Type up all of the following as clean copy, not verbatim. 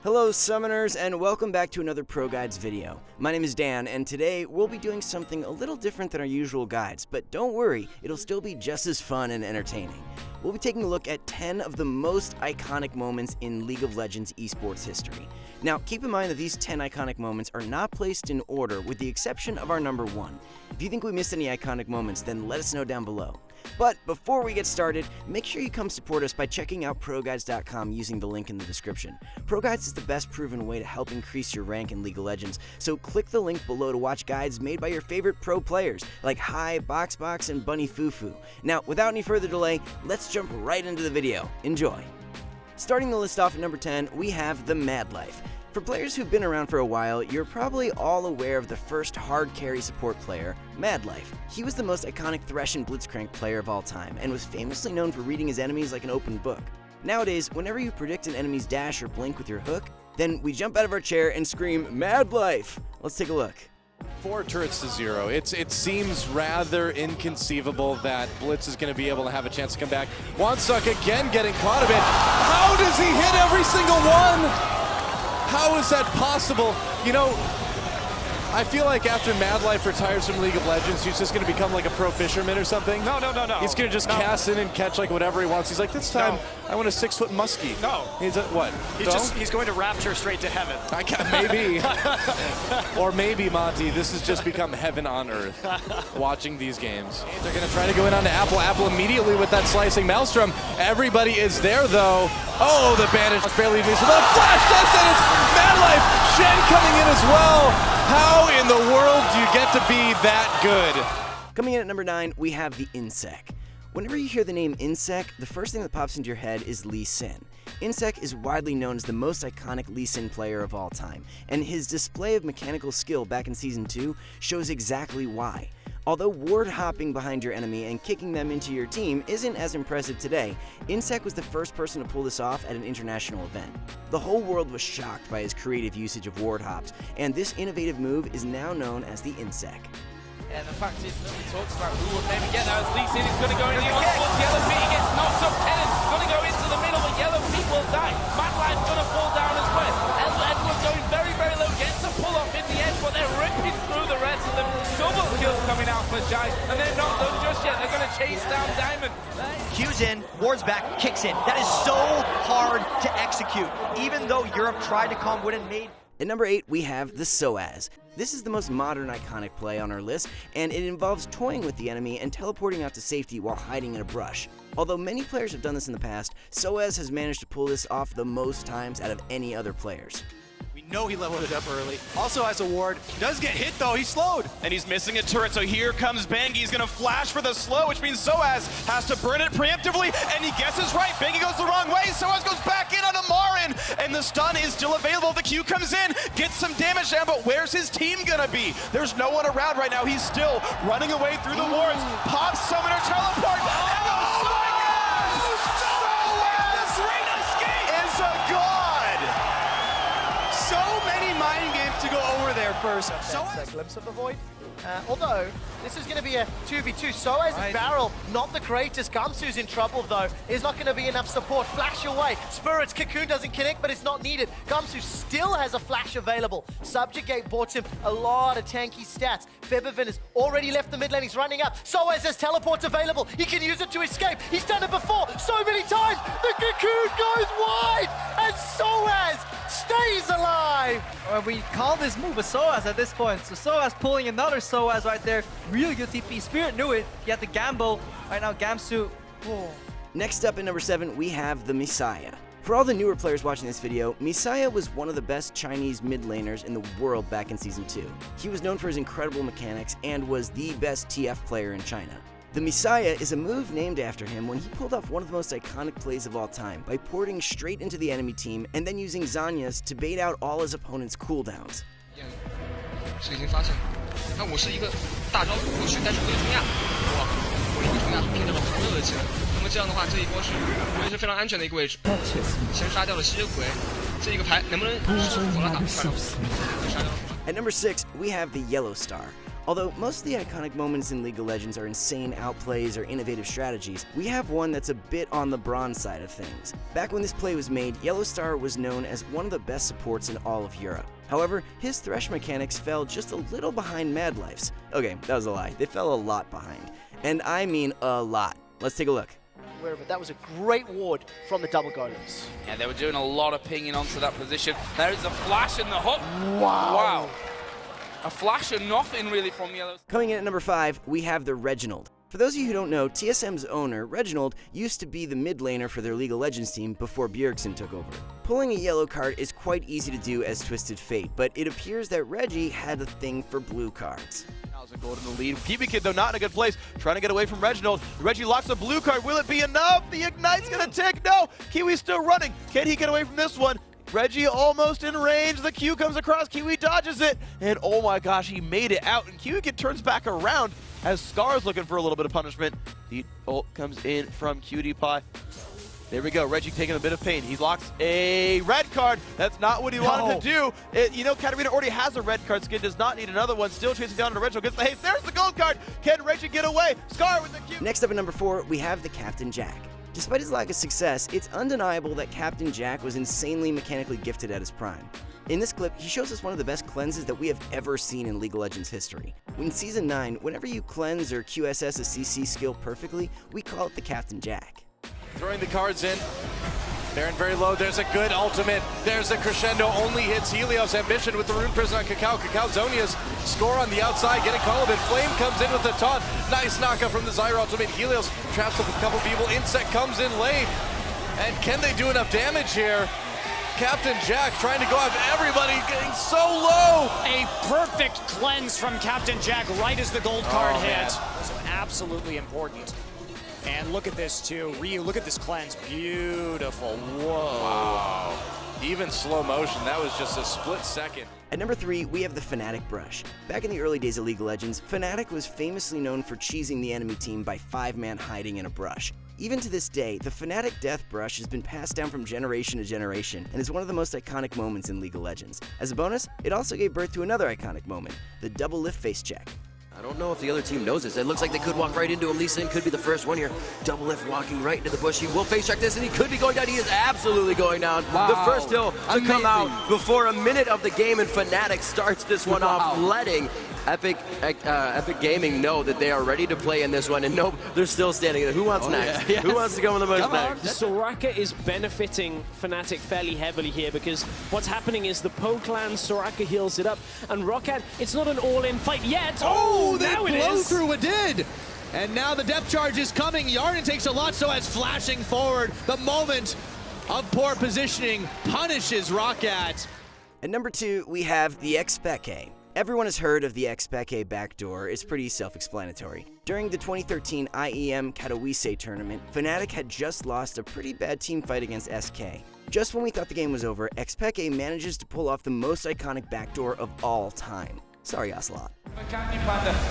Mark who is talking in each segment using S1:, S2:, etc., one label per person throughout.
S1: Hello Summoners, and welcome back to another ProGuides video. My name is Dan, and today we'll be doing something a little different than our usual guides, but don't worry, it'll still be just as fun and entertaining. We'll be taking a look at 10 of the most iconic moments in League of Legends esports history. Now, keep in mind that these 10 iconic moments are not placed in order with the exception of our number 1. If you think we missed any iconic moments, then let us know down below. But before we get started, make sure you come support us by checking out ProGuides.com using the link in the description. ProGuides is the best proven way to help increase your rank in League of Legends, so click the link below to watch guides made by your favorite pro players like Hai, Boxbox, and Bunny Fufu. Now, without any further delay, let's jump right into the video. Enjoy! Starting the list off at number 10, we have the Mad Life. For players who've been around for a while, you're probably all aware of the first hard carry support player, Mad Life. He was the most iconic Thresh and Blitzcrank player of all time, and was famously known for reading his enemies like an open book. Nowadays, whenever you predict an enemy's dash or blink with your hook, then we jump out of our chair and scream, Mad Life! Let's take a look.
S2: 4 turrets to 0. It seems rather inconceivable that Blitz is going to be able to have a chance to come back. Wansuck again getting caught a bit. How does he hit every single one? How is that possible? You know, I feel like after Mad Life retires from League of Legends, he's just going to become like a pro fisherman or something.
S3: No.
S2: He's going to just cast in and catch like whatever he wants. He's like, this time I want a 6-foot muskie.
S3: No.
S2: He's a, what?
S3: He's going to rapture straight to heaven.
S2: Maybe. Or maybe, Monty, this has just become heaven on earth, watching these games. They're going to try to go in on Apple. Apple immediately with that slicing Maelstrom. Everybody is there, though. Oh, the bandage barely leaves with a flash test, and it's Mad Life. Shen coming in as well. How in the world do you get to be that good?
S1: Coming in at number 9, we have the Insec. Whenever you hear the name Insec, the first thing that pops into your head is Lee Sin. Insec is widely known as the most iconic Lee Sin player of all time, and his display of mechanical skill back in Season 2 shows exactly why. Although ward hopping behind your enemy and kicking them into your team isn't as impressive today, Insec was the first person to pull this off at an international event. The whole world was shocked by his creative usage of ward hops, and this innovative move is now known as the Insec.
S4: And the fact is, nobody talks about who will maybe get that as Lee Sin is going to go in the onslaught. Yellow Feet gets knocked up. Tennant's going to go into the middle, but Yellow Feet will die. Mad Life's going to fall down as well. Edward going very, very low, gets a pull up in the edge, but they're ripping through the rest of them. Double kills coming out for Jai, and they're not done just yet. They're going to chase down Diamond.
S5: Q's in, wards back, kicks in. That is so hard to execute, even though Europe tried to come with and made.
S1: At number 8, we have the Soaz. This is the most modern iconic play on our list, and it involves toying with the enemy and teleporting out to safety while hiding in a brush. Although many players have done this in the past, Soaz has managed to pull this off the most times out of any other players.
S6: No, he leveled it up early. Also has a ward. Does get hit though, he's slowed.
S3: And he's missing a turret, so here comes Bengi. He's going to flash for the slow, which means Soaz has to burn it preemptively, and he guesses right. Bengi goes the wrong way. Soaz goes back in onto Marin, and the stun is still available. The Q comes in, gets some damage down, but where's his team going to be? There's no one around right now. He's still running away through the wards. Pops Summoner Teleport, and the Soaz is a god! So many mind games to go over there first.
S5: So a glimpse of the void. Although this is going to be a 2v2. Soaz's barrel, not the greatest. Gamsu's in trouble though. Is not going to be enough support. Flash away. Spirit's Cocoon doesn't connect, but it's not needed. Gamsu still has a flash available. Subjugate bought him a lot of tanky stats. Febiven has already left the mid lane. He's running up. Soaz has teleports available. He can use it to escape. He's done it before so many times. The Cocoon goes wide, and Soaz stays alive.
S7: We call this move a Soaz at this point. So Soaz pulling another Soaz right there. Really good TP. Spirit knew it. He had the gamble. Right now, Gamsu. Oh.
S1: Next up at number 7, we have the Messiah. For all the newer players watching this video, Messiah was one of the best Chinese mid laners in the world back in Season 2. He was known for his incredible mechanics and was the best TF player in China. The Messiah is a move named after him when he pulled off one of the most iconic plays of all time by porting straight into the enemy team and then using Zhonya's to bait out all his opponent's cooldowns.
S8: 是已经发现了，那我是一个大招过去，但是回中亚，哇，我离中亚偏到了旁热的技能。那么这样的话，这一波是我也是非常安全的一个位置，先杀掉了吸血鬼，这一个牌能不能收服了打不出来？杀掉了。
S1: At number 6, we have the Yellow Star. Although most of the iconic moments in League of Legends are insane outplays or innovative strategies, we have one that's a bit on the bronze side of things. Back when this play was made, Yellowstar was known as one of the best supports in all of Europe. However, his thresh mechanics fell just a little behind Mad Life's. Okay, that was a lie. They fell a lot behind. And I mean a lot. Let's take a look.
S5: But that was a great ward from the double golems.
S4: Yeah, they were doing a lot of pinging onto that position. There is a flash and the hook.
S5: Wow.
S4: A flash and nothing really from Yellow.
S1: Coming in at number 5, we have the Reginal. For those of you who don't know, TSM's owner, Reginal, used to be the mid laner for their League of Legends team before Bjergsen took over. Pulling a yellow card is quite easy to do as Twisted Fate, but it appears that Reggie had a thing for blue cards.
S3: Gold in the lead. Kiwi Kid, though, not in a good place. Trying to get away from Reginald. Reggie locks a blue card. Will it be enough? The Ignite's going to tick. No! Kiwi's still running. Can he get away from this one? Reggie almost in range. The Q comes across. Kiwi dodges it. And oh my gosh, he made it out. And Kiwi Kid turns back around as Scar's looking for a little bit of punishment. The ult comes in from Cutie Pie. There we go, Reggie taking a bit of pain. He locks a red card. That's not what he wanted to do. You know, Katarina already has a red card skin, does not need another one. Still chasing down to Reginald, gets the haste. There's the gold card. Can Reggie get away? Scar with the Q.
S1: Next up at number 4, we have the Captain Jack. Despite his lack of success, it's undeniable that Captain Jack was insanely mechanically gifted at his prime. In this clip, he shows us one of the best cleanses that we have ever seen in League of Legends history. In Season 9, whenever you cleanse or QSS a CC skill perfectly, we call it the Captain Jack.
S2: Throwing the cards in. Baron very low. There's a good ultimate. There's a crescendo. Only hits Helios Ambition with the Rune Prison on Cacao. Cacao Zonia's score on the outside. Getting called in. Flame comes in with the taunt. Nice knockout from the Zyra ultimate. Helios traps up a couple people. Insect comes in late. And can they do enough damage here? Captain Jack trying to go after everybody, getting so low.
S9: A perfect cleanse from Captain Jack right as the gold card hit. So absolutely important. And look at this too, Ryu, look at this cleanse, beautiful, whoa.
S2: Wow, even slow motion, that was just a split second.
S1: At number 3, we have the Fanatic Brush. Back in the early days of League of Legends, Fnatic was famously known for cheesing the enemy team by 5-man hiding in a brush. Even to this day, the Fnatic Death Brush has been passed down from generation to generation and is one of the most iconic moments in League of Legends. As a bonus, it also gave birth to another iconic moment, the double lift face check.
S10: I don't know if the other team knows this. It looks like they could walk right into him. Lee Sin could be the first one here. Double lift walking right into the bush. He will face check this, and he could be going down. He is absolutely going down.
S9: Wow.
S10: The first hill to come out before a minute of the game, and Fnatic starts this one off, letting Epic Gaming know that they are ready to play in this one. And no, they're still standing there. Who wants next? Yeah. Yes. Who wants to go in the most next?
S11: Soraka is benefiting Fnatic fairly heavily here because what's happening is the Po clan, Soraka heals it up, and Roccat, it's not an all-in fight yet.
S12: Oh, they
S11: now
S12: blow through a did! And now the depth charge is coming. Yarden takes a lot, so as flashing forward. The moment of poor positioning punishes Roccat.
S1: At number 2, we have the Expec. Everyone has heard of the Expec backdoor, it's pretty self-explanatory. During the 2013 IEM Katowice tournament, Fnatic had just lost a pretty bad team fight against SK. Just when we thought the game was over, Expec manages to pull off the most iconic backdoor of all time. Sorry, Ocelot.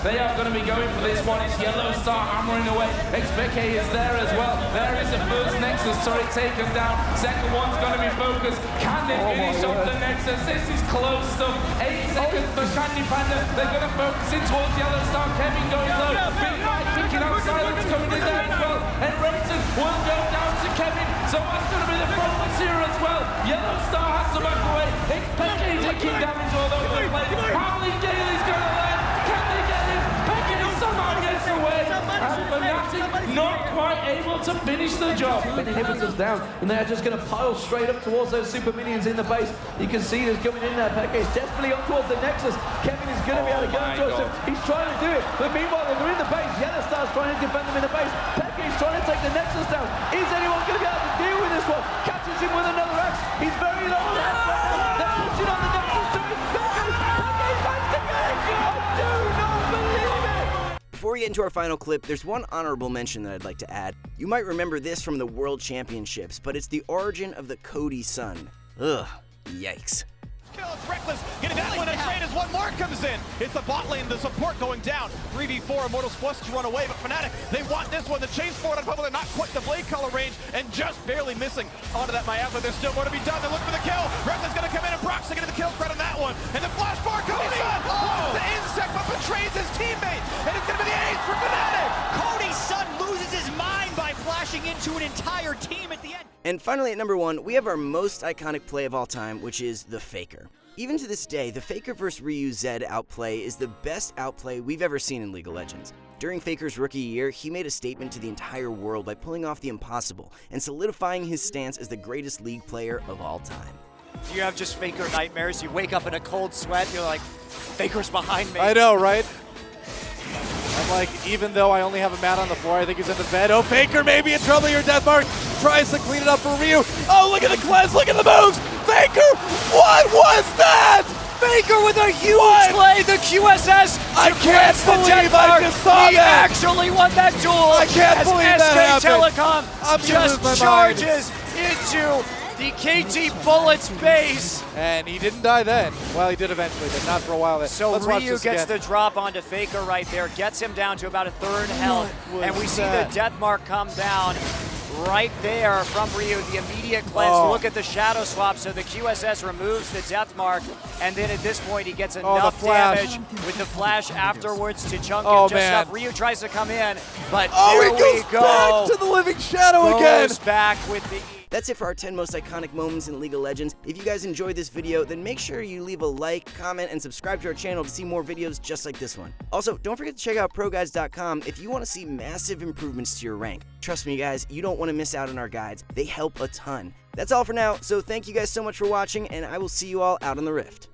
S4: They are going to be going for this one. It's Yellowstar hammering away. Expec is there as well. There is the first Nexus turret taken down. Second one's going to be focused. Can they finish off the Nexus? This is close stuff. 8 seconds for Candy Panda. They're going to focus in towards Yellowstar. Kevin going low. Big Mike picking out Silence coming in there as well. And Rayton will go down to Kevin. So that's going to be the focus here as well. Yellowstar has to back away. Expec taking damage all over the place. Howling Gale is going to land. Can they get him? Pekka somehow gets away. And Fnatic not quite able to finish the job.
S13: Inhibitors down, and they're just going to pile straight up towards those super minions in the base. You can see there's coming in there. Pekka is desperately on towards the Nexus. Kevin is going to be able to get him towards him. He's trying to do it, but meanwhile they're in the base. Yellowstar's trying to defend them in the base. Pekka is trying to take the Nexus down. Is anyone going to be able to deal with this one? Catches him with another axe. He's very low. They're pushing on the Nexus to his Pekka is back to get it. I do not believe it.
S1: Before we get into our final clip, there's one honorable mention that I'd like to add. You might remember this from the World Championships, but it's the origin of the Cody Sun. Ugh, yikes.
S3: Kills Reckless, getting that one in trade as one more comes in. It's the bot lane, the support going down. 3v4, Immortals forced to run away, but Fnatic, they want this one. The chase forward on Purple, they're not quite the blade color range, and just barely missing onto that Miasma. There's still more to be done. They look for the kill. Reckless gonna come in, and Brock's gonna get the kill spread on that one. And the flash bar Cody Sun, the insect, but betrays his teammate, and it's gonna be the ace for Fnatic.
S9: Cody Sun loses his mind by flashing into an entire team at the end.
S1: And finally at number 1, we have our most iconic play of all time, which is the Faker. Even to this day, the Faker vs Ryu Zed outplay is the best outplay we've ever seen in League of Legends. During Faker's rookie year, he made a statement to the entire world by pulling off the impossible and solidifying his stance as the greatest League player of all time.
S9: You have just Faker nightmares. You wake up in a cold sweat. You're like, Faker's behind me.
S2: I know, right? I'm like, even though I only have a mat on the floor, I think he's in the bed. Oh, Faker may be in trouble here. Deathmark tries to clean it up for Ryu. Oh, look at the cleanse, look at the moves. Faker, what was that?
S9: Faker with a huge play, the QSS.
S2: I can't believe I just saw
S9: he
S2: that.
S9: actually won that duel.
S2: I can't believe that
S9: SK
S2: happened.
S9: Telecom
S2: I'm
S9: just
S2: lose my mind.
S9: charges into the KT Bullets base.
S2: And he didn't die then. Well, he did eventually, but not for a while.
S9: So
S2: Let's watch
S9: Ryu
S2: this
S9: gets
S2: again.
S9: the drop onto Faker right there, gets him down to about a third health. And we see the death mark come down right there from Ryu, the immediate cleanse.
S2: Oh.
S9: Look at the shadow swap. So the QSS removes the death mark, and then at this point he gets enough damage with the flash afterwards to chunk him just enough. Ryu tries to come in, but there we go.
S2: Back to the living shadow again.
S9: Goes back with the...
S1: That's it for our 10 most iconic moments in League of Legends. If you guys enjoyed this video, then make sure you leave a like, comment, and subscribe to our channel to see more videos just like this one. Also, don't forget to check out ProGuides.com if you want to see massive improvements to your rank. Trust me guys, you don't want to miss out on our guides. They help a ton. That's all for now, so thank you guys so much for watching, and I will see you all out on the Rift.